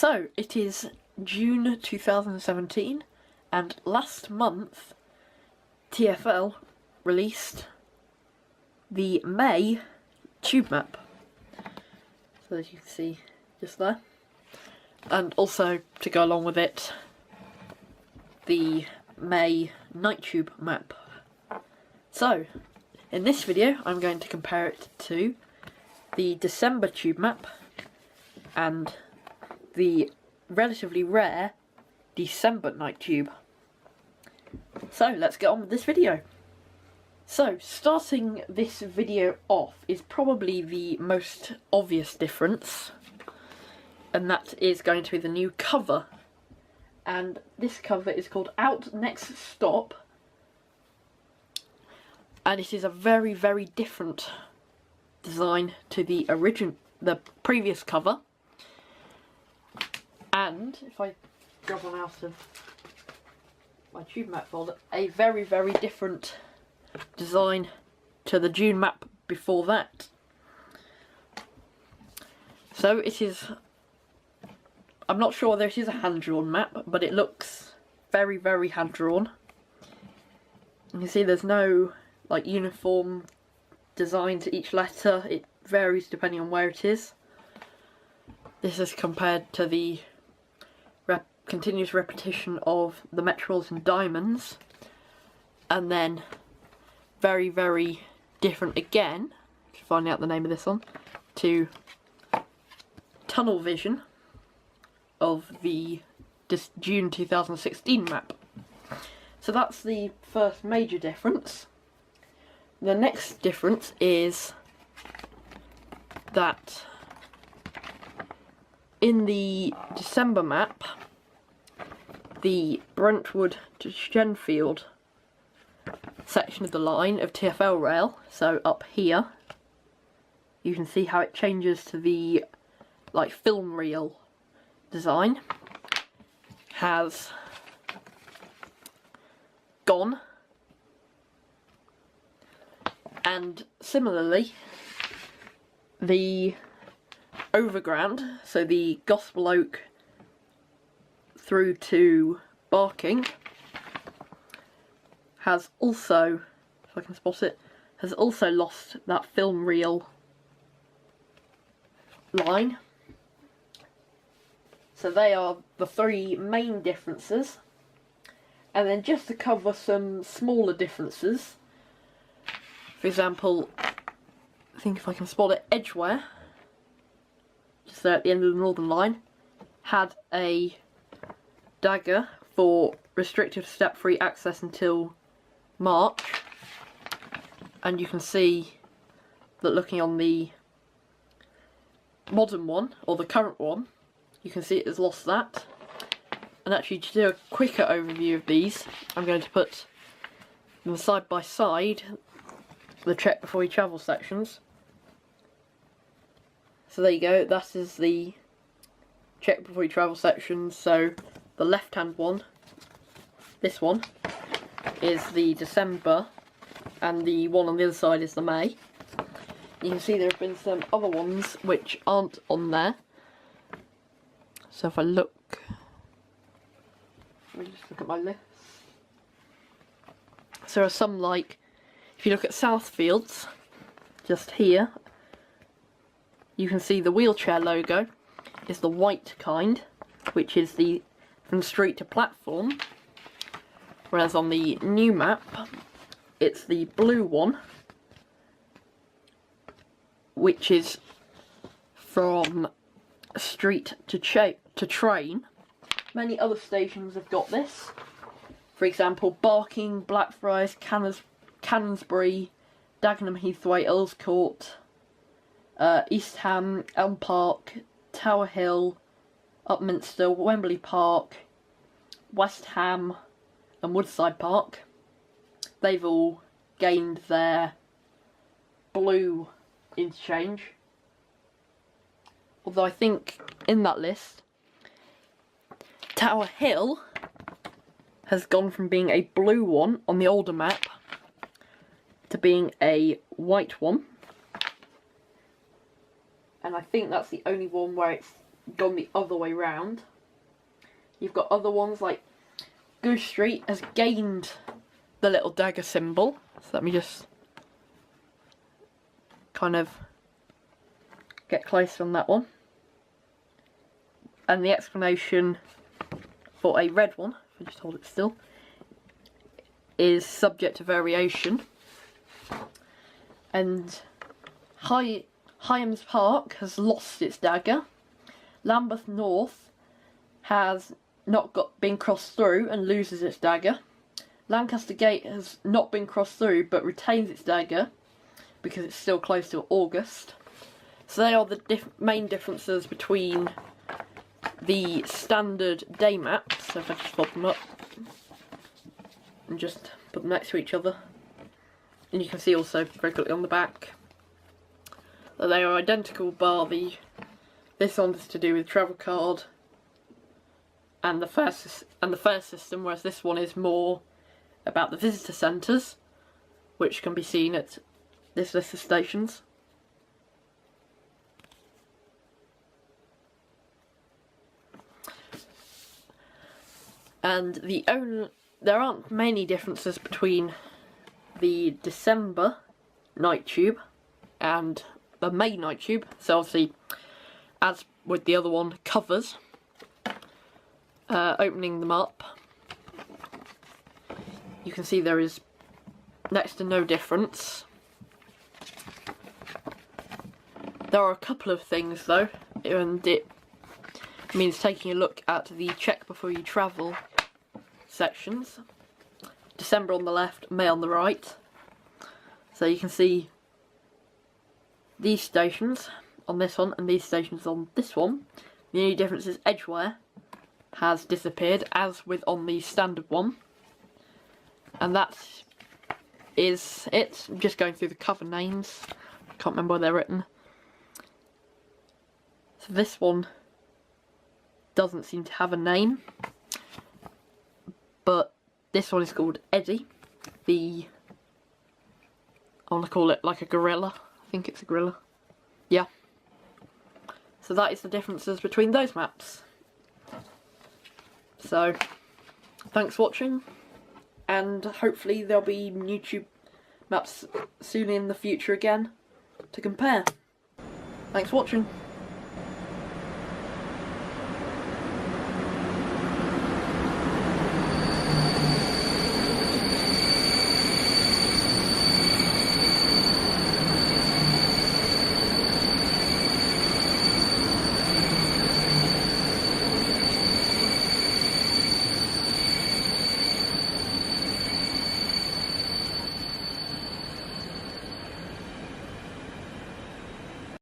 So, it is June 2017, and last month TfL released the May tube map. So as you can see just there. And also, to go along with it, the May night tube map. So, in this video I'm going to compare it to the December tube map and the relatively rare December night tube. So let's get on with this video. So starting this video off is probably the most obvious difference, and that is going to be the new cover. And this cover is called Out Next Stop, and it is a very, very different design to the previous cover. And if I grab one out of my tube map folder, a very, very different design to the June map before that. So it is, I'm not sure whether it is a hand-drawn map, but it looks very, very hand-drawn. You can see there's no like uniform design to each letter. It varies depending on where it is. This is compared to the continuous repetition of the Metropolitan Diamonds, and then very, very different again, finding out the name of this one, to Tunnel Vision of the June 2016 map. So that's the first major difference. The next difference is that in the December map, the Brentwood to Shenfield section of the line of TfL rail, so up here, you can see how it changes to the like film reel design, has gone. And similarly, the overground, so the Gospel Oak through to Barking, has also, if I can spot it, has also lost that film reel line. So they are the three main differences. And then just to cover some smaller differences, for example, I think if I can spot it, Edgware, just there at the end of the northern line, had a dagger for restricted step-free access until March, and you can see that looking on the modern one, or the current one, you can see it has lost that. And actually, to do a quicker overview of these, I'm going to put them side by side, the check before you travel sections. So there you go, that is the check before you travel section. So the left hand one, this one, is the December, and the one on the other side is the May. You can see there have been some other ones which aren't on there. So if I look, let me just look at my list. So there are some, like, if you look at Southfields, just here, you can see the wheelchair logo is the white kind, which is the from street to platform, whereas on the new map it's the blue one, which is from street to train. Many other stations have got this. For example, Barking, Blackfriars, Canonsbury, Dagenham Heathway, Earls Court, East Ham, Elm Park, Tower Hill, Upminster, Wembley Park, West Ham and Woodside Park. They've all gained their blue interchange. Although I think in that list, Tower Hill has gone from being a blue one on the older map to being a white one. And I think that's the only one where it's gone the other way round. You've got other ones like Goose Street has gained the little dagger symbol. So let me just kind of get closer on that one. And the explanation for a red one, if I just hold it still, is subject to variation. And Hyams Park has lost its dagger. Lambeth North has not been crossed through and loses its dagger. Lancaster Gate has not been crossed through but retains its dagger because it's still close to August. So they are the main differences between the standard day maps. So if I just fold them up and just put them next to each other, and you can see also very quickly on the back that they are identical, bar this one is to do with travel card and the fare system, whereas this one is more about the visitor centres, which can be seen at this list of stations. And there aren't many differences between the December night tube and the May night tube. So obviously, as with the other one, covers. Opening them up, you can see there is next to no difference. There are a couple of things though, and it means taking a look at the check before you travel sections. December on the left, May on the right. So you can see these stations on this one and these stations on this one. The only difference is Edgware has disappeared, as with on the standard one. And that is it. I'm just going through the cover names. I can't remember where they're written. So this one doesn't seem to have a name, but this one is called Eddie. I want to call it like a gorilla. I think it's a gorilla. Yeah. So that is the differences between those maps. So, thanks for watching, and hopefully there'll be YouTube maps soon in the future again to compare. Thanks for watching.